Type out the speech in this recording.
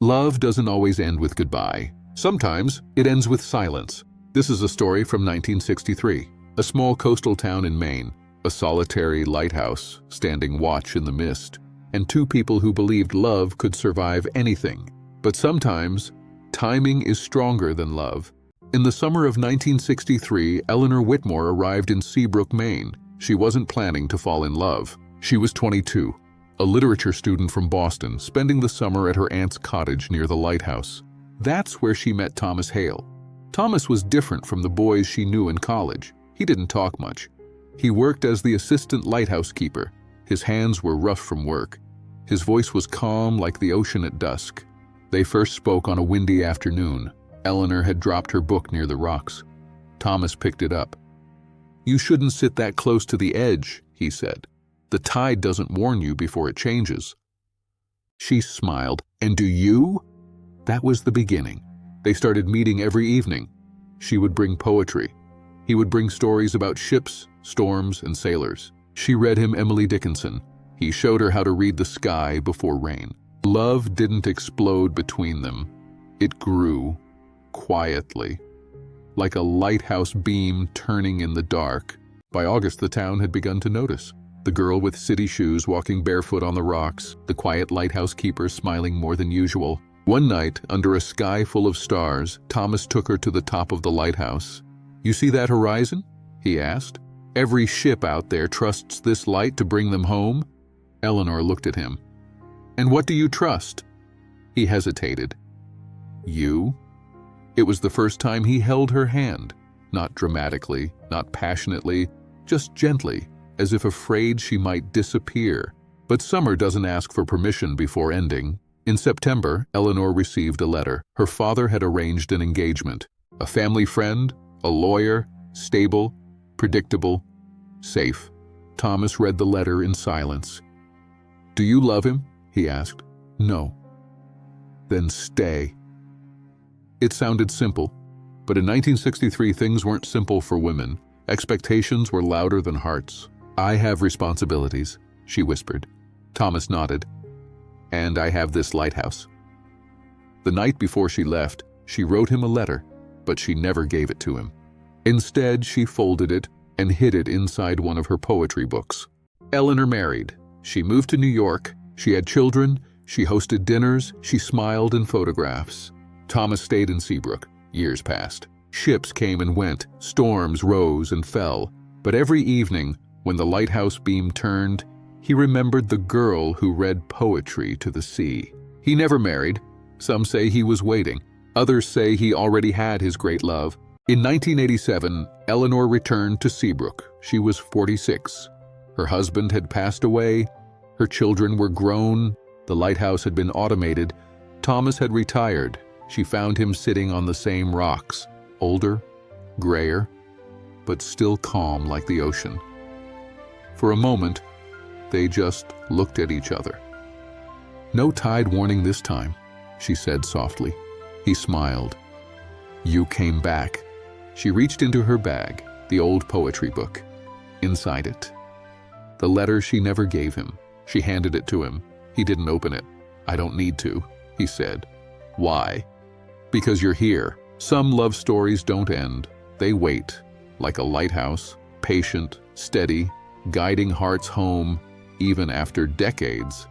Love doesn't always end with goodbye. Sometimes it ends with silence. This is a story from 1963. A small coastal town in Maine, a solitary lighthouse standing watch in the mist, and two people who believed love could survive anything. But sometimes, timing is stronger than love. In the summer of 1963, Eleanor Whitmore arrived in Seabrook, Maine. She wasn't planning to fall in love. She was 22, a literature student from Boston, spending the summer at her aunt's cottage near the lighthouse. That's where she met Thomas Hale. Thomas was different from the boys she knew in college. He didn't talk much. He worked as the assistant lighthouse keeper. His hands were rough from work. His voice was calm like the ocean at dusk. They first spoke on a windy afternoon. Eleanor had dropped her book near the rocks. Thomas picked it up. "You shouldn't sit that close to the edge," he said. "The tide doesn't warn you before it changes." She smiled. "And do you?" That was the beginning. They started meeting every evening. She would bring poetry. He would bring stories about ships, storms, and sailors. She read him Emily Dickinson. He showed her how to read the sky before rain. Love didn't explode between them. It grew, quietly, like a lighthouse beam turning in the dark. By August, the town had begun to notice. The girl with city shoes walking barefoot on the rocks, the quiet lighthouse keeper smiling more than usual. One night, under a sky full of stars, Thomas took her to the top of the lighthouse. "You see that horizon?" he asked. "Every ship out there trusts this light to bring them home." Eleanor looked at him. "And what do you trust?" He hesitated. "You?" It was the first time he held her hand, not dramatically, not passionately, just gently, as if afraid she might disappear. But summer doesn't ask for permission before ending. In September, Eleanor received a letter. Her father had arranged an engagement. A family friend, a lawyer, stable, predictable, safe. Thomas read the letter in silence. "Do you love him?" he asked. "No." "Then stay." It sounded simple, but in 1963 things weren't simple for women. Expectations were louder than hearts. "I have responsibilities," she whispered. Thomas nodded. "And I have this lighthouse." The night before she left, she wrote him a letter, but she never gave it to him. Instead, she folded it and hid it inside one of her poetry books. Eleanor married. She moved to New York. She had children. She hosted dinners. She smiled in photographs. Thomas stayed in Seabrook. Years passed. Ships came and went. Storms rose and fell. But every evening, when the lighthouse beam turned, he remembered the girl who read poetry to the sea. He never married. Some say he was waiting. Others say he already had his great love. In 1987, Eleanor returned to Seabrook. She was 46. Her husband had passed away. Her children were grown. The lighthouse had been automated. Thomas had retired. She found him sitting on the same rocks, older, grayer, but still calm like the ocean. For a moment, they just looked at each other. "No tide warning this time," she said softly. He smiled. "You came back." She reached into her bag, the old poetry book. Inside it, the letter she never gave him. She handed it to him. He didn't open it. "I don't need to," he said. "Why?" "Because you're here." Some love stories don't end. They wait, like a lighthouse, patient, steady, guiding hearts home, even after decades.